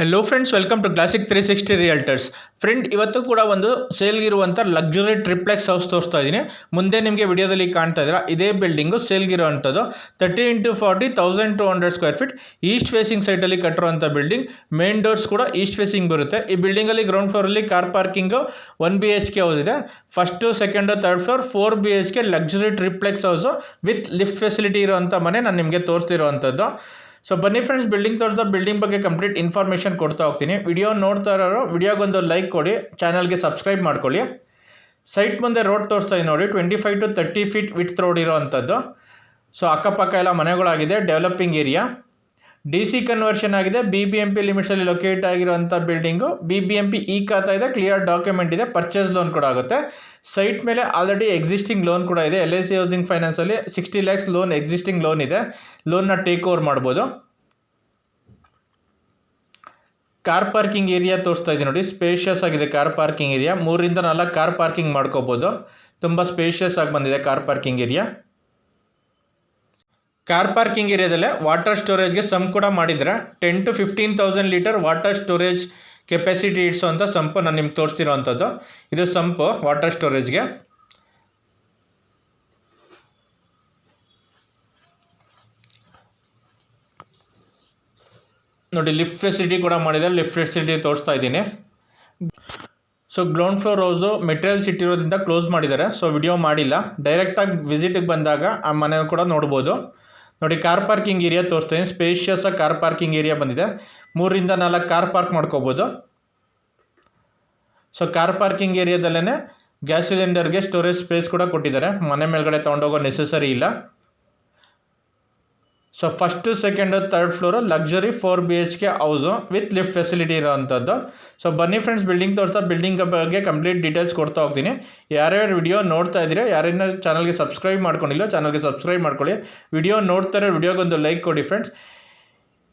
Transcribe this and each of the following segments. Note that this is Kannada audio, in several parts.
Hello friends, welcome to Classic 360 Realtors. Friend, ಇವತ್ತು ಕೂಡ ಒಂದು ಸೇಲ್ಗಿರುವಂಥ ಲಕ್ಸುರಿ ಟ್ರಿಪ್ಲೆಕ್ಸ್ ಹೌಸ್ ತೋರಿಸ್ತಾ ಇದ್ದೀನಿ. ಮುಂದೆ ನಿಮಗೆ ವಿಡಿಯೋದಲ್ಲಿ ಕಾಣ್ತಾ ಇದ್ದೀರಾ, ಇದೇ ಬಿಲ್ಡಿಂಗು ಸೇಲ್ಗಿರುವಂಥದ್ದು 30x40 1200 square feet east facing ಸೈಟಲ್ಲಿ ಕಟ್ಟಿರುವಂಥ ಬಿಲ್ಡಿಂಗ್. ಮೇನ್ ಡೋರ್ಸ್ ಕೂಡ ಈಸ್ಟ್ ಫೇಸಿಂಗ್ ಬರುತ್ತೆ. ಈ ಬಿಲ್ಡಿಂಗಲ್ಲಿ ಗ್ರೌಂಡ್ ಫ್ಲೋರಲ್ಲಿ ಕಾರ್ ಪಾರ್ಕಿಂಗು 1 BHK ಹೌಸ್ ಇದೆ. First, second, third floor 4 BHK luxury triplex house with lift facility ಇರುವಂಥ ಮನೆ ನಾನು ನಿಮಗೆ ತೋರಿಸ್ತಿರುವಂಥದ್ದು. ಸೊ ಬನ್ನಿ ಫ್ರೆಂಡ್ಸ್, ಬಿಲ್ಡಿಂಗ್ ಬಗ್ಗೆ ಕಂಪ್ಲೀಟ್ ಇನ್ಫಾರ್ಮೇಷನ್ ಕೊಡ್ತಾ ಹೋಗ್ತೀನಿ. ವಿಡಿಯೋ ನೋಡ್ತಾ ಇರೋರು ವಿಡಿಯೋಗೊಂದು ಲೈಕ್ ಕೊಡಿ, ಚಾನಲ್ಗೆ ಸಬ್ಸ್ಕ್ರೈಬ್ ಮಾಡ್ಕೊಳ್ಳಿ. ಸೈಟ್ ಮುಂದೆ ರೋಡ್ ತೋರಿಸ್ತಾ ಇದೆ ನೋಡಿ, 25 to 30 ಫೀಟ್ ವಿಡ್ತ್ ರೋಡ್ ಇರೋವಂಥದ್ದು. ಸೊ ಅಕ್ಕಪಕ್ಕ ಎಲ್ಲ ಮನೆಗಳಾಗಿದೆ, ಡೆವಲಪಿಂಗ್ ಏರಿಯಾ. DC ಕನ್ವರ್ಷನ್ ಆಗಿದೆ, BBMP ಲಿಮಿಟ್ಸಲ್ಲಿ ಲೊಕೇಟ್ ಆಗಿರುವಂಥ ಬಿಲ್ಡಿಂಗು. BBMP ಖಾತಾ ಇದೆ, ಕ್ಲಿಯರ್ ಡಾಕ್ಯುಮೆಂಟ್ ಇದೆ, ಪರ್ಚೇಸ್ ಲೋನ್ ಕೂಡ ಆಗುತ್ತೆ. ಸೈಟ್ ಮೇಲೆ ಆಲ್ರೆಡಿ ಎಕ್ಸಿಸ್ಟಿಂಗ್ ಲೋನ್ ಕೂಡ ಇದೆ. LIC ಹೌಸಿಂಗ್ ಫೈನಾನ್ಸಲ್ಲಿ 60 lakhs ಲೋನ್, ಎಕ್ಸಿಸ್ಟಿಂಗ್ ಲೋನ್ ಇದೆ. ಲೋನ್ನ ಟೇಕ್ ಓವರ್ ಮಾಡ್ಬೋದು. ಕಾರ್ ಪಾರ್ಕಿಂಗ್ ಏರಿಯಾ ತೋರಿಸ್ತಾ ಇದೆ ನೋಡಿ, ಸ್ಪೇಷಿಯಸ್ ಆಗಿದೆ ಕಾರ್ ಪಾರ್ಕಿಂಗ್ ಏರಿಯಾ. 3 ಇಂದ 4 ಕಾರ್ ಪಾರ್ಕಿಂಗ್ ಮಾಡ್ಕೋಬೋದು. ತುಂಬ ಸ್ಪೇಷಿಯಸ್ ಆಗಿ ಬಂದಿದೆ car parking area. Car parking ಏರಿಯಾದಲ್ಲೇ ವಾಟರ್ ಸ್ಟೋರೇಜ್ಗೆ ಸಂಪ್ ಕೂಡ ಮಾಡಿದರೆ 10 to 15,000 litre water storage capacity ಇಡಿಸೋವಂಥ ಸಂಪು ನಾನು ನಿಮ್ಗೆ ತೋರಿಸ್ತಿರೋ ಅಂಥದ್ದು. ಇದು ಸಂಪು ವಾಟರ್ ಸ್ಟೋರೇಜ್ಗೆ. ನೋಡಿ, ಲಿಫ್ಟ್ ಫೆಸಿಲಿಟಿ ಕೂಡ ಮಾಡಿದ್ದಾರೆ. ಲಿಫ್ಟ್ ಫೆಸಿಲಿಟಿ ತೋರಿಸ್ತಾ ಇದ್ದೀನಿ. So ground floor house materials ಇಟ್ಟಿರೋದ್ರಿಂದ ಕ್ಲೋಸ್ ಮಾಡಿದ್ದಾರೆ. ಸೊ ವಿಡಿಯೋ ಮಾಡಿಲ್ಲ, ಡೈರೆಕ್ಟಾಗಿ ವಿಸಿಟಿಗೆ ಬಂದಾಗ ಆ ಮನೆ ಕೂಡ ನೋಡ್ಬೋದು. ನೋಡಿ, ಕಾರ್ ಪಾರ್ಕಿಂಗ್ ಏರಿಯಾ ತೋರಿಸ್ತೀನಿ. ಸ್ಪೇಷಿಯಸ್ ಕಾರ್ ಪಾರ್ಕಿಂಗ್ ಏರಿಯಾ ಬಂದಿದೆ. 3 ಇಂದ 4 ಕಾರ್ ಪಾರ್ಕ್ ಮಾಡ್ಕೋಬೋದು. ಸೊ ಕಾರ್ ಪಾರ್ಕಿಂಗ್ ಏರಿಯಾದಲ್ಲೇ ಗ್ಯಾಸ್ ಸಿಲಿಂಡರ್ಗೆ ಸ್ಟೋರೇಜ್ ಸ್ಪೇಸ್ ಕೂಡ ಕೊಟ್ಟಿದ್ದಾರೆ. ಮನೆ ಮೇಲ್ಗಡೆ ತೊಗೊಂಡೋಗೋ ನೆಸೆಸರಿ ಇಲ್ಲ. So first, second, third floor luxury 4 BHK house with lift facility ಇರೋವಂಥದ್ದು. ಸೊ ಬನ್ನಿ ಫ್ರೆಂಡ್ಸ್, ಬಿಲ್ಡಿಂಗ್ ಬಗ್ಗೆ ಕಂಪ್ಲೀಟ್ ಡೀಟೇಲ್ಸ್ ಕೊಡ್ತಾ ಹೋಗ್ತೀನಿ. ಯಾರ್ಯಾರು ವಿಡಿಯೋ ನೋಡ್ತಾ ಇದ್ದೀರಾ, ಯಾರೇನೋ ಚಾನಲ್ಗೆ ಸಬ್ಸ್ಕ್ರೈಬ್ ಮಾಡ್ಕೊಂಡಿಲ್ಲ, ಚಾನಲ್ಗೆ ಸಬ್ಸ್ಕ್ರೈಬ್ ಮಾಡ್ಕೊಳ್ಳಿ. ವಿಡಿಯೋ ನೋಡ್ತಾರೆ, ವಿಡಿಯೋಗೊಂದು ಲೈಕ್ ಕೊಡಿ ಫ್ರೆಂಡ್ಸ್.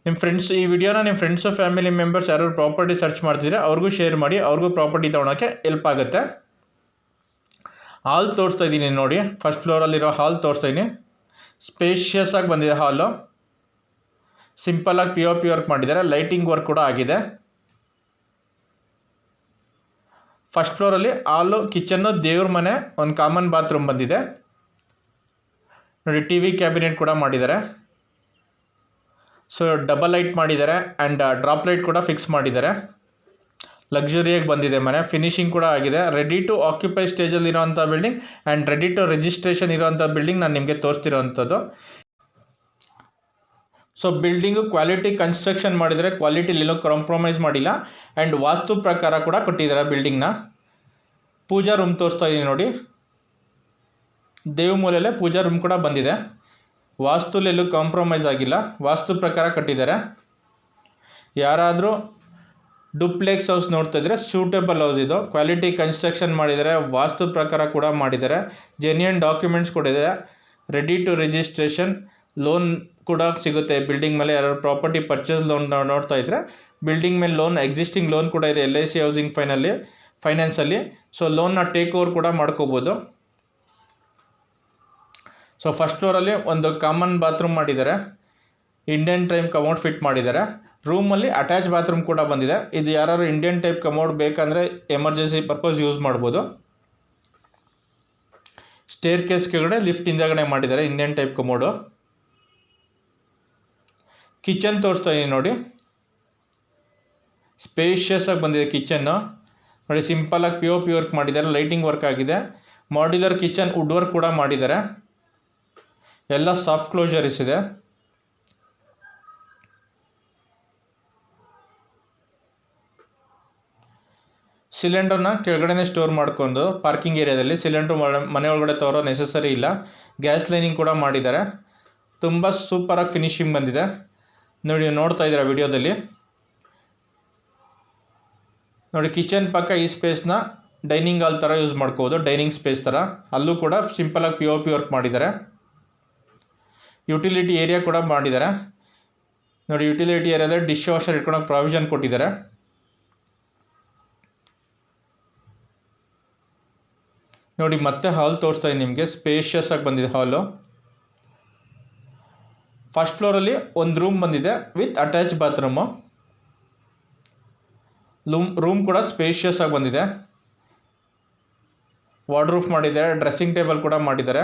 ನಿಮ್ಮ ಫ್ರೆಂಡ್ಸ್ ಈ ವಿಡಿಯೋನ ನಿಮ್ಮ ಫ್ರೆಂಡ್ಸು, ಫ್ಯಾಮಿಲಿ ಮೆಂಬರ್ಸ್ ಯಾರು ಪ್ರಾಪರ್ಟಿ ಸರ್ಚ್ ಮಾಡ್ತಿದ್ರೆ ಅವ್ರಿಗೂ ಶೇರ್ ಮಾಡಿ, ಅವ್ರಿಗೂ ಪ್ರಾಪರ್ಟಿ ತೊಗೊಳಕ್ಕೆ ಹೆಲ್ಪ್ ಆಗುತ್ತೆ. ಹಾಲ್ ತೋರಿಸ್ತಾ ಇದ್ದೀನಿ ನೋಡಿ, ಫಸ್ಟ್ ಫ್ಲೋರಲ್ಲಿರೋ ಹಾಲ್ ತೋರಿಸ್ತಾ ಇದ್ದೀನಿ. ಸ್ಪೇಷಿಯಸ್ ಆಗಿ ಬಂದಿದೆ ಹಾಲು. ಸಿಂಪಲಾಗಿ POP ವರ್ಕ್ ಮಾಡಿದ್ದಾರೆ, ಲೈಟಿಂಗ್ ವರ್ಕ್ ಕೂಡ ಆಗಿದೆ. ಫಸ್ಟ್ ಫ್ಲೋರಲ್ಲಿ ಹಾಲು, ಕಿಚನ್ನು, ದೇವ್ರ ಮನೆ, ಒಂದು ಕಾಮನ್ ಬಾತ್ರೂಮ್ ಬಂದಿದೆ ನೋಡಿ. TV ಕ್ಯಾಬಿನೆಟ್ ಕೂಡ ಮಾಡಿದ್ದಾರೆ. ಸೊ ಡಬಲ್ ಲೈಟ್ ಮಾಡಿದ್ದಾರೆ ಆ್ಯಂಡ್ ಡ್ರಾಪ್ ಲೈಟ್ ಕೂಡ ಫಿಕ್ಸ್ ಮಾಡಿದ್ದಾರೆ. ಲಕ್ಸುರಿಯಾಗಿ ಬಂದಿದೆ ಮನೆ. ಫಿನಿಶಿಂಗ್ ಕೂಡ ಆಗಿದೆ. ರೆಡಿ ಟು ಆಕ್ಯುಪೈ ಸ್ಟೇಜಲ್ಲಿ ಇರೋವಂಥ building and ready to registration ಇರೋವಂಥ ಬಿಲ್ಡಿಂಗ್ ನಾನು ನಿಮಗೆ ತೋರಿಸ್ತಿರೋವಂಥದ್ದು. ಸೊ ಬಿಲ್ಡಿಂಗು ಕ್ವಾಲಿಟಿ ಕನ್ಸ್ಟ್ರಕ್ಷನ್ ಮಾಡಿದರೆ, ಕ್ವಾಲಿಟಿಲಿಲ್ಲೂ ಕಾಂಪ್ರಮೈಸ್ ಮಾಡಿಲ್ಲ ಆ್ಯಂಡ್ ವಾಸ್ತು ಪ್ರಕಾರ ಕೂಡ ಕೊಟ್ಟಿದ್ದಾರೆ ಬಿಲ್ಡಿಂಗ್ನ. ಪೂಜಾ ರೂಮ್ ತೋರಿಸ್ತಾ ಇದ್ದೀನಿ ನೋಡಿ, ದೇವ್ ಮೂಲೆಯಲ್ಲೇ ಪೂಜಾ ರೂಮ್ ಕೂಡ ಬಂದಿದೆ. ವಾಸ್ತುಲೆಲ್ಲೂ ಕಾಂಪ್ರಮೈಸ್ ಆಗಿಲ್ಲ, ವಾಸ್ತು ಪ್ರಕಾರ ಕಟ್ಟಿದ್ದಾರೆ. ಯಾರಾದರೂ ಡುಪ್ಲೆಕ್ಸ್ ಹೌಸ್ ನೋಡ್ತಾ ಇದ್ದರೆ ಸೂಟೇಬಲ್ ಹೌಸ್ ಇದು. ಕ್ವಾಲಿಟಿ ಕನ್ಸ್ಟ್ರಕ್ಷನ್ ಮಾಡಿದ್ದಾರೆ, ವಾಸ್ತು ಪ್ರಕಾರ ಕೂಡ ಮಾಡಿದ್ದಾರೆ, ಜೆನ್ಯೂನ್ ಡಾಕ್ಯುಮೆಂಟ್ಸ್ ಕೊಟ್ಟಿದೆ. ರೆಡಿ ಟು ರಿಜಿಸ್ಟ್ರೇಷನ್, ಲೋನ್ ಕೂಡ ಸಿಗುತ್ತೆ ಬಿಲ್ಡಿಂಗ್ ಮೇಲೆ. ಯಾರು ಪ್ರಾಪರ್ಟಿ ಪರ್ಚೇಸ್ ಲೋನ್ ನೋಡ್ತಾ ಇದ್ದರೆ ಬಿಲ್ಡಿಂಗ್ ಮೇಲೆ ಲೋನ್, ಎಕ್ಸಿಸ್ಟಿಂಗ್ ಲೋನ್ ಕೂಡ ಇದೆ LIC ಹೌಸಿಂಗ್ ಫೈನಾನ್ಸಲ್ಲಿ. ಸೊ ಲೋನ್ನ ಟೇಕ್ ಓವರ್ ಕೂಡ ಮಾಡ್ಕೋಬೋದು. ಸೊ ಫಸ್ಟ್ ಫ್ಲೋರಲ್ಲಿ ಒಂದು ಕಾಮನ್ ಬಾತ್ರೂಮ್ ಮಾಡಿದ್ದಾರೆ, ಇಂಡಿಯನ್ ಟೈಪ್ ಕಮೋಡ್ ಫಿಟ್ ಮಾಡಿದ್ದಾರೆ. ರೂಮಲ್ಲಿ ಅಟ್ಯಾಚ್ ಬಾತ್ರೂಮ್ ಕೂಡ ಬಂದಿದೆ. ಇದು ಯಾರು ಇಂಡಿಯನ್ ಟೈಪ್ ಕಮೋಡ್ ಬೇಕಂದರೆ ಎಮರ್ಜೆನ್ಸಿ ಪರ್ಪಸ್ ಯೂಸ್ ಮಾಡ್ಬೋದು. ಸ್ಟೇರ್ ಕೇಸ್ ಕೆಳಗಡೆ ಲಿಫ್ಟ್ ಹಿಂದೆಗಡೆ ಮಾಡಿದ್ದಾರೆ, ಇಂಡಿಯನ್ ಟೈಪ್ ಕಮೋಡು. ಕಿಚನ್ ತೋರಿಸ್ತಾ ಇದೀನಿ ನೋಡಿ, ಸ್ಪೇಷಿಯಸ್ ಆಗಿ ಬಂದಿದೆ ಕಿಚನ್ನು ನೋಡಿ. ಸಿಂಪಲಾಗಿ POP ವರ್ಕ್ ಮಾಡಿದ್ದಾರೆ, ಲೈಟಿಂಗ್ ವರ್ಕ್ ಆಗಿದೆ. ಮಾಡ್ಯುಲರ್ ಕಿಚನ್, ವುಡ್ ವರ್ಕ್ ಕೂಡ ಮಾಡಿದ್ದಾರೆ. ಎಲ್ಲ ಸಾಫ್ಟ್ ಕ್ಲೋಜರ್ಸ್ ಇದೆ. ಸಿಲಿಂಡರ್ನ ಕೆಳಗಡೆನೇ ಸ್ಟೋರ್ ಮಾಡ್ಕೊಂಡು ಪಾರ್ಕಿಂಗ್ ಏರಿಯಾದಲ್ಲಿ, ಸಿಲಿಂಡ್ರು ಮನೆ ಒಳಗಡೆ ತರೋ ನೆಸೆಸರಿ ಇಲ್ಲ. ಗ್ಯಾಸ್ ಲೈನಿಂಗ್ ಕೂಡ ಮಾಡಿದ್ದಾರೆ. ತುಂಬ ಸೂಪರಾಗಿ ಫಿನಿಶಿಂಗ್ ಬಂದಿದೆ ನೋಡಿ, ನೋಡ್ತಾ ಇದ್ದೀರಾ ವಿಡಿಯೋದಲ್ಲಿ. ನೋಡಿ, ಕಿಚನ್ ಪಕ್ಕ ಈ ಸ್ಪೇಸ್ನ ಡೈನಿಂಗ್ ಹಾಲ್ ಥರ ಯೂಸ್ ಮಾಡ್ಕೋಬೋದು, ಡೈನಿಂಗ್ ಸ್ಪೇಸ್ ಥರ. ಅಲ್ಲೂ ಕೂಡ ಸಿಂಪಲಾಗಿ POP ವರ್ಕ್ ಮಾಡಿದ್ದಾರೆ. ಯುಟಿಲಿಟಿ ಏರಿಯಾ ಕೂಡ ಮಾಡಿದ್ದಾರೆ ನೋಡಿ. ಯುಟಿಲಿಟಿ ಏರಿಯಾದಲ್ಲಿ ಡಿಶ್ ವಾಷರ್ ಇಟ್ಕೊಳಕ್ಕೆ ಪ್ರಾವಿಷನ್ ಕೊಟ್ಟಿದ್ದಾರೆ. ನೋಡಿ, ಮತ್ತೆ ಹಾಲ್ ತೋರಿಸ್ತಾ ಇದ್ದೀನಿ ನಿಮಗೆ. ಸ್ಪೇಷಿಯಸ್ ಆಗಿ ಬಂದಿದೆ ಹಾಲು. ಫಸ್ಟ್ ಫ್ಲೋರಲ್ಲಿ ಒಂದು ರೂಮ್ ಬಂದಿದೆ ವಿತ್ ಅಟ್ಯಾಚ್ ಬಾತ್ರೂಮು. ರೂಮ್ ಕೂಡ ಸ್ಪೇಷಿಯಸ್ ಆಗಿ ಬಂದಿದೆ. ವಾರ್ಡ್ರೂಫ್ ಮಾಡಿದ್ದಾರೆ, ಡ್ರೆಸ್ಸಿಂಗ್ ಟೇಬಲ್ ಕೂಡ ಮಾಡಿದ್ದಾರೆ.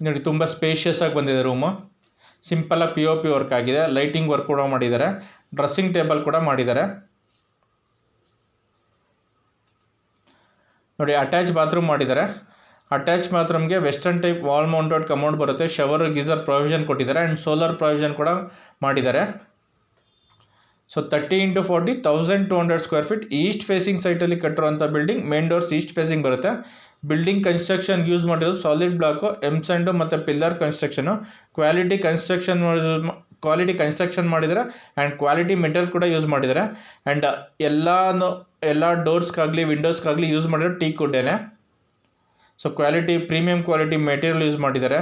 ನೋಡಿ ತುಂಬ ಸ್ಪೇಷಿಯಸ್ ಆಗಿ ಬಂದಿದೆ ರೂಮು. ಸಿಂಪಲಾಗಿ POP ವರ್ಕ್ ಆಗಿದೆ, ಲೈಟಿಂಗ್ ವರ್ಕ್ ಕೂಡ ಮಾಡಿದ್ದಾರೆ, ಡ್ರೆಸ್ಸಿಂಗ್ ಟೇಬಲ್ ಕೂಡ ಮಾಡಿದ್ದಾರೆ. ನೋಡಿ ಅಟ್ಯಾಚ್ ಬಾತ್ರೂಮ್ ಮಾಡಿದ್ದಾರೆ. ಅಟ್ಯಾಚ್ ಬಾತ್ರೂಮ್ಗೆ western type wall mounted commode ಬರುತ್ತೆ. ಶವರ್ ಗೀಸರ್ ಪ್ರೊವಿಷನ್ ಕೊಟ್ಟಿದ್ದಾರೆ ಆ್ಯಂಡ್ ಸೋಲಾರ್ ಪ್ರೊವಿಷನ್ ಕೂಡ ಮಾಡಿದ್ದಾರೆ. So 30x40 1200 square feet east facing ಸೈಟಲ್ಲಿ ಕಟ್ಟಿರುವಂಥ building. Main doors east facing ಬರುತ್ತೆ. ಬಿಲ್ಡಿಂಗ್ ಕನ್ಸ್ಟ್ರಕ್ಷನ್ ಯೂಸ್ ಮಾಡಿರೋದು ಸಾಲಿಡ್ ಬ್ಲಾಕು, ಎಮ್ಸೆಂಡು ಮತ್ತು ಪಿಲ್ಲರ್ ಕನ್ಸ್ಟ್ರಕ್ಷನು. ಕ್ವಾಲಿಟಿ ಕನ್ಸ್ಟ್ರಕ್ಷನ್ ಮಾಡಿದ್ದಾರೆ ಆ್ಯಂಡ್ ಕ್ವಾಲಿಟಿ ಮೆಟೀರಿಯಲ್ ಕೂಡ ಯೂಸ್ ಮಾಡಿದ್ದಾರೆ. ಆ್ಯಂಡ್ ಎಲ್ಲ ಡೋರ್ಸ್ಗಾಗಲಿ ವಿಂಡೋಸ್ಗಾಗಲಿ ಯೂಸ್ ಮಾಡಿರೋ ಟೀಕ್ ವುಡ್ಡೇನೆ. So premium quality material use ಮಾಡಿದ್ದಾರೆ.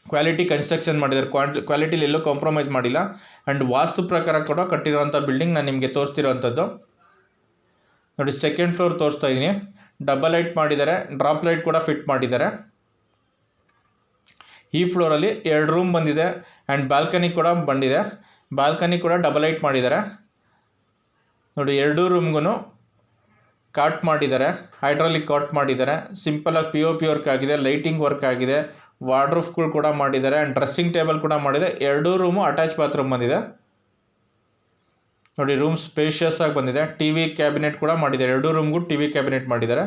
ಕ್ವಾಲಿಟಿ ಕನ್ಸ್ಟ್ರಕ್ಷನ್ ಮಾಡಿದ್ದಾರೆ, ಕ್ವಾಲಿಟಿಲಿ ಎಲ್ಲೂ ಕಾಂಪ್ರಮೈಸ್ ಮಾಡಿಲ್ಲ. ಆ್ಯಂಡ್ ವಾಸ್ತು ಪ್ರಕಾರ ಕೂಡ ಕಟ್ಟಿರೋವಂಥ ಬಿಲ್ಡಿಂಗ್ ನಾನು ನಿಮಗೆ ತೋರಿಸ್ತಿರೋವಂಥದ್ದು. ನೋಡಿ ಸೆಕೆಂಡ್ ಫ್ಲೋರ್ ತೋರಿಸ್ತಾ ಇದ್ದೀನಿ. ಡಬಲ್ ಲೈಟ್ ಮಾಡಿದ್ದಾರೆ, ಡ್ರಾಪ್ ಲೈಟ್ ಕೂಡ ಫಿಟ್ ಮಾಡಿದ್ದಾರೆ. ಈ ಫ್ಲೋರಲ್ಲಿ 2 ರೂಮ್ ಬಂದಿದೆ ಆ್ಯಂಡ್ ಬಾಲ್ಕನಿ ಕೂಡ ಬಂದಿದೆ. ಬಾಲ್ಕನಿ ಕೂಡ ಡಬಲ್ ಲೈಟ್ ಮಾಡಿದ್ದಾರೆ. ನೋಡಿ 2 ರೂಮ್ಗೂ ಕಾಟ್ ಮಾಡಿದ್ದಾರೆ, ಹೈಡ್ರಾಲಿಕ್ ಕಾಟ್ ಮಾಡಿದ್ದಾರೆ. ಸಿಂಪಲಾಗಿ POP ವರ್ಕ್ ಆಗಿದೆ, ಲೈಟಿಂಗ್ ವರ್ಕ್ ಆಗಿದೆ, ವಾರ್ಡ್ರೂಫ್ಗಳು ಕೂಡ ಮಾಡಿದ್ದಾರೆ ಆ್ಯಂಡ್ ಡ್ರೆಸ್ಸಿಂಗ್ ಟೇಬಲ್ ಕೂಡ ಮಾಡಿದೆ. 2 ರೂಮು ಅಟ್ಯಾಚ್ ಬಾತ್ರೂಮ್ ಬಂದಿದೆ. ನೋಡಿ ರೂಮ್ ಸ್ಪೇಷಿಯಸ್ ಆಗಿ ಬಂದಿದೆ. TV ಕ್ಯಾಬಿನೆಟ್ ಕೂಡ ಮಾಡಿದ್ದಾರೆ. 2 ರೂಮ್ಗೂ TV ಕ್ಯಾಬಿನೆಟ್ ಮಾಡಿದ್ದಾರೆ.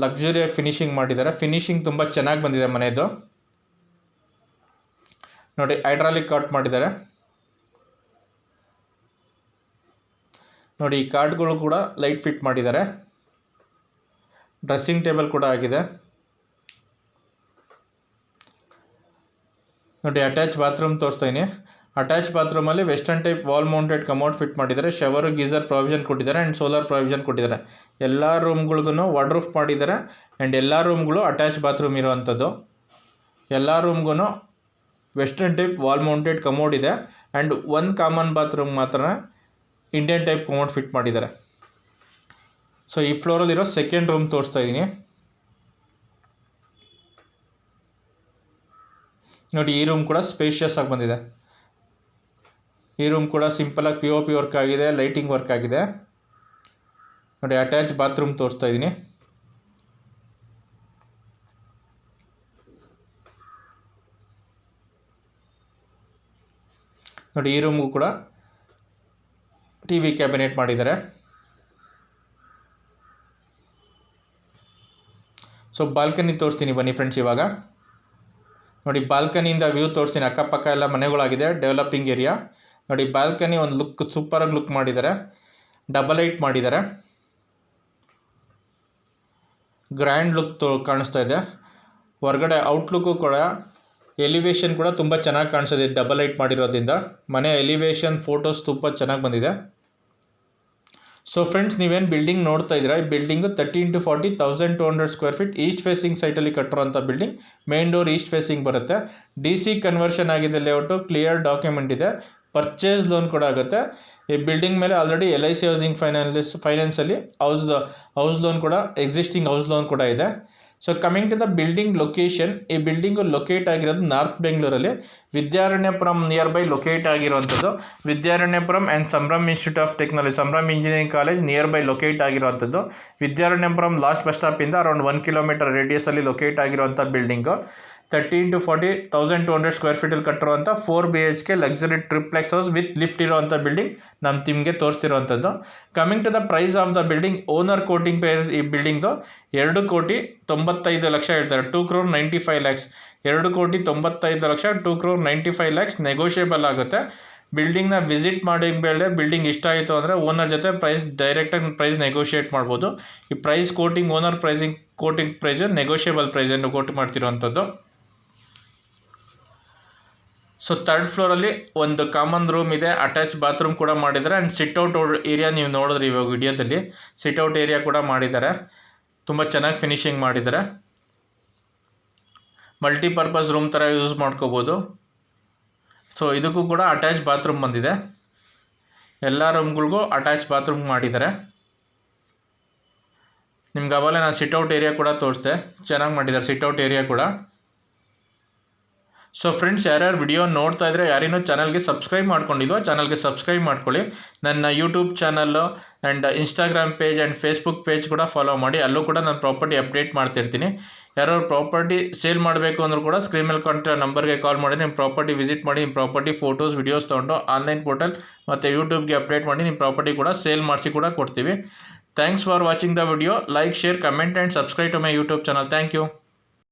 ಲಕ್ಸುರಿಯಾಗಿ ಫಿನಿಶಿಂಗ್ ಮಾಡಿದ್ದಾರೆ. ಫಿನಿಶಿಂಗ್ ತುಂಬ ಚೆನ್ನಾಗಿ ಬಂದಿದೆ ಮನೆಯದು. ನೋಡಿ ಹೈಡ್ರಾಲಿಕ್ ಕಾಟ್ ಮಾಡಿದ್ದಾರೆ. ನೋಡಿ ಈ ಕಾರ್ಡ್ಗಳು ಕೂಡ ಲೈಟ್ ಫಿಟ್ ಮಾಡಿದ್ದಾರೆ. ಡ್ರೆಸ್ಸಿಂಗ್ ಟೇಬಲ್ ಕೂಡ ಆಗಿದೆ. ನೋಡಿ ಅಟ್ಯಾಚ್ ಬಾತ್ರೂಮ್ ತೋರಿಸ್ತಾ ಇದ್ದೀನಿ. ಅಟ್ಯಾಚ್ ಬಾತ್ರೂಮಲ್ಲಿ western type wall mounted commode fit ಮಾಡಿದ್ದಾರೆ. ಶವರು ಗೀಸರ್ ಪ್ರೊವಿಷನ್ ಕೊಟ್ಟಿದ್ದಾರೆ ಆ್ಯಂಡ್ ಸೋಲಾರ್ ಪ್ರೊವಿಷನ್ ಕೊಟ್ಟಿದ್ದಾರೆ. ಎಲ್ಲ ರೂಮ್ಗಳಿಗೂ ವಾರ್ಡ್ರೂಫ್ ಮಾಡಿದ್ದಾರೆ ಆ್ಯಂಡ್ ಎಲ್ಲ ರೂಮ್ಗಳು ಅಟ್ಯಾಚ್ ಬಾತ್ರೂಮ್ ಇರೋವಂಥದ್ದು. ಎಲ್ಲ ರೂಮ್ಗೂ western type wall mounted commode ಇದೆ ಆ್ಯಂಡ್ 1 ಕಾಮನ್ ಬಾತ್ರೂಮ್ ಮಾತ್ರ ಇಂಡಿಯನ್ ಟೈಪ್ ಕಮೋಡ್ ಫಿಟ್ ಮಾಡಿದ್ದಾರೆ. ಸೊ ಈ ಫ್ಲೋರಲ್ಲಿರೋ ಸೆಕೆಂಡ್ ರೂಮ್ ತೋರಿಸ್ತಾ ಇದ್ದೀನಿ. ನೋಡಿ ಈ ರೂಮ್ ಕೂಡ ಸ್ಪೇಷಿಯಸ್ ಆಗಿ ಬಂದಿದೆ. ಈ ರೂಮ್ ಕೂಡ ಸಿಂಪಲಾಗಿ POP ವರ್ಕ್ ಆಗಿದೆ, ಲೈಟಿಂಗ್ ವರ್ಕ್ ಆಗಿದೆ. ನೋಡಿ ಅಟ್ಯಾಚ್ ಬಾತ್ರೂಮ್ ತೋರಿಸ್ತಾ ಇದ್ದೀನಿ. ನೋಡಿ ಈ ರೂಮ್ಗೂ ಕೂಡ TV ಕ್ಯಾಬಿನೆಟ್ ಮಾಡಿದ್ದಾರೆ. ಸೊ ಬಾಲ್ಕನಿ ತೋರಿಸ್ತೀನಿ ಬನ್ನಿ ಫ್ರೆಂಡ್ಸ್. ಇವಾಗ ನೋಡಿ ಬಾಲ್ಕನಿಯಿಂದ ವ್ಯೂ ತೋರಿಸ್ತೀನಿ. ಅಕ್ಕಪಕ್ಕ ಎಲ್ಲ ಮನೆಗಳಾಗಿದೆ, ಡೆವಲಪಿಂಗ್ ಏರಿಯಾ. ನೋಡಿ ಬಾಲ್ಕನಿ ಒಂದು ಸೂಪರಾಗಿ ಲುಕ್ ಮಾಡಿದ್ದಾರೆ. ಡಬಲ್ ಲೈಟ್ ಮಾಡಿದ್ದಾರೆ, ಗ್ರ್ಯಾಂಡ್ ಲುಕ್ ಕಾಣಿಸ್ತಾ ಇದೆ. ಹೊರಗಡೆ ಔಟ್ಲುಕ್ಕು ಕೂಡ ಎಲಿವೇಶನ್ ಕೂಡ ತುಂಬ ಚೆನ್ನಾಗಿ ಕಾಣಿಸ್ತಿದೆ ಡಬಲ್ ಲೈಟ್ ಮಾಡಿರೋದ್ರಿಂದ. ಮನೆ ಎಲಿವೇಶನ್ ಫೋಟೋಸ್ ತುಂಬ ಚೆನ್ನಾಗಿ ಬಂದಿದೆ. ಸೊ ಫ್ರೆಂಡ್ಸ್, ನೀವೇನು ಬಿಲ್ಡಿಂಗ್ ನೋಡ್ತಾ ಇದ್ದೀರಾ, ಈ building 30x40 1200 square feet east facing ಸೈಟಲ್ಲಿ ಕಟ್ಟಿರೋಂಥ building. Main door east facing ಬರುತ್ತೆ. DC ಕನ್ವರ್ಷನ್ ಆಗಿದೆ ಲೇಔಟು, ಕ್ಲಿಯರ್ ಡಾಕ್ಯುಮೆಂಟ್ ಇದೆ, ಪರ್ಚೇಸ್ ಲೋನ್ ಕೂಡ ಆಗುತ್ತೆ. ಈ ಬಿಲ್ಡಿಂಗ್ ಮೇಲೆ ಆಲ್ರೆಡಿ LIC ಹೌಸಿಂಗ್ ಫೈನಾನ್ಸಲ್ಲಿ ಹೌಸ್ ಲೋನ್ ಕೂಡ, ಎಕ್ಸಿಸ್ಟಿಂಗ್ ಹೌಸ್ ಲೋನ್ ಕೂಡ ಇದೆ. So coming to the building location, ಈ ಬಿಲ್ಡಿಂಗು ಲೊಕೇಟ್ ಆಗಿರೋದು ನಾರ್ತ್ ಬೆಂಗಳೂರಲ್ಲಿ ವಿದ್ಯಾರಣ್ಯಪುರಂ ನಿಯರ್ ಬೈ ಲೊಕೇಟ್ ಆಗಿರುವಂಥದ್ದು. Vidyaranyapuram and Sambhram institute of technology, Sambhram engineering college nearby locate ಆಗಿರುವಂಥದ್ದು. ವಿದ್ಯಾರಣ್ಯಪುರಂ ಲಾಸ್ಟ್ ಬಸ್ ಸ್ಟಾಪಿಂದ ಅರೌಂಡ್ 1 ಕಿಲೋಮೀಟರ್ ರೇಡಿಯಸಲ್ಲಿ ಲೊಕೇಟ್ ಆಗಿರುವಂಥ ಬಿಲ್ಡಿಂಗು. 30x40 1200 ಸ್ಕ್ವೇರ್ ಫೀಟಲ್ಲಿ ಕಟ್ಟಿರುವಂಥ 4 BHK luxury triplex house with lift ಇರುವಂಥ ಬಿಲ್ಡಿಂಗ್ ನಾನು ನಿಮಗೆ ತೋರಿಸ್ತಿರುವಂಥದ್ದು. Coming to the price of the building, owner quoting price ಈ ಬಿಲ್ಡಿಂಗ್ದು 2,95,00,000 ಹೇಳ್ತಾರೆ. 2,95 lakhs. 2,95 ಲಕ್ಷ, 2,95 lakhs ನೆಗೋಷಿಯೇಬಲ್ ಆಗುತ್ತೆ. ಬಿಲ್ಡಿಂಗ್ನ ವಿಸಿಟ್ ಮಾಡಿ ಮೇಲೆ ಬಿಲ್ಡಿಂಗ್ ಇಷ್ಟ ಆಯಿತು ಅಂದರೆ ಓನರ್ ಜೊತೆ ಡೈರೆಕ್ಟಾಗಿ ಪ್ರೈಸ್ ನೆಗೋಷಿಯೇಟ್ ಮಾಡ್ಬೋದು. ಈ price owner quoting price negotiable ಪ್ರೈಸನ್ನು ಕೋಟ್ ಮಾಡ್ತಿರೋವಂಥದ್ದು. ಸೊ 3rd ಫ್ಲೋರಲ್ಲಿ ಒಂದು ಕಾಮನ್ ರೂಮ್ ಇದೆ, ಅಟ್ಯಾಚ್ ಬಾತ್ರೂಮ್ ಕೂಡ ಮಾಡಿದ್ದಾರೆ ಆ್ಯಂಡ್ ಸಿಟ್ಔಟ್ ಏರಿಯಾ ನೀವು ನೋಡಿದ್ರಿ ಇವಾಗ ವಿಡಿಯೋದಲ್ಲಿ. ಸಿಟ್ಔಟ್ ಏರಿಯಾ ಕೂಡ ಮಾಡಿದ್ದಾರೆ, ತುಂಬ ಚೆನ್ನಾಗಿ ಫಿನಿಶಿಂಗ್ ಮಾಡಿದ್ದಾರೆ. ಮಲ್ಟಿಪರ್ಪಸ್ ರೂಮ್ ಥರ ಯೂಸ್ ಮಾಡ್ಕೋಬೋದು. ಸೊ ಇದಕ್ಕೂ ಕೂಡ ಅಟ್ಯಾಚ್ ಬಾತ್ರೂಮ್ ಬಂದಿದೆ. ಎಲ್ಲ ರೂಮ್ಗಳಿಗೂ ಅಟ್ಯಾಚ್ ಬಾತ್ರೂಮ್ ಮಾಡಿದ್ದಾರೆ. ನಿಮ್ಗೆ ಆವಾಗಲೇ ನಾನು ಸಿಟ್ಔಟ್ ಏರಿಯಾ ಕೂಡ ತೋರಿಸ್ದೆ, ಚೆನ್ನಾಗಿ ಮಾಡಿದ್ದಾರೆ ಸಿಟ್ಔಟ್ ಏರಿಯಾ ಕೂಡ. ಸೊ ಫ್ರೆಂಡ್ಸ್, ಯಾರ್ಯಾರು ವಿಡಿಯೋ ನೋಡ್ತಾ ಇದ್ರೆ ಯಾರೇನೋ ಚಾನಲ್ಗೆ ಸಬ್ಸ್ಕ್ರೈಬ್ ಮಾಡ್ಕೊಂಡಿದ್ವೋ ಚಾನಲ್ಗೆ ಸಬ್ಸ್ಕ್ರೈಬ್ ಮಾಡ್ಕೊಳ್ಳಿ. ನನ್ನ YouTube channel and Instagram page and Facebook page ಕೂಡ ಫಾಲೋ ಮಾಡಿ. ಅಲ್ಲೂ ಕೂಡ ನಾನು ಪ್ರಾಪರ್ಟಿ ಅಪ್ಡೇಟ್ ಮಾಡ್ತಿರ್ತೀನಿ. ಯಾರು ಪ್ರಾಪರ್ಟಿ ಸೇಲ್ ಮಾಡಬೇಕು ಅಂದರೂ ಕೂಡ ಸ್ಕ್ರೀನ್ ಮೇಲೆ ಕಾಣ್ತಿರೋ ನಂಬರ್ಗೆ ಕಾಲ್ ಮಾಡಿ ನಿಮ್ಮ ಪ್ರಾಪರ್ಟಿ ವಿಸಿಟ್ ಮಾಡಿ. ನಿಮ್ಮ ಪ್ರಾಪರ್ಟಿ ಫೋಟೋಸ್ ವಿಡಿಯೋಸ್ ತೊಗೊಂಡು ಆನ್ಲೈನ್ ಪೋರ್ಟಲ್ ಮತ್ತು ಯೂಟ್ಯೂಬ್ಗೆ ಅಪ್ಡೇಟ್ ಮಾಡಿ ನಿಮ್ಮ ಪ್ರಾಪರ್ಟಿ ಕೂಡ ಸೇಲ್ ಮಾಡಿಸಿ ಕೂಡ ಕೊಡ್ತೀವಿ. Thanks for watching the video. Like, share, comment and subscribe to my YouTube channel. Thank you.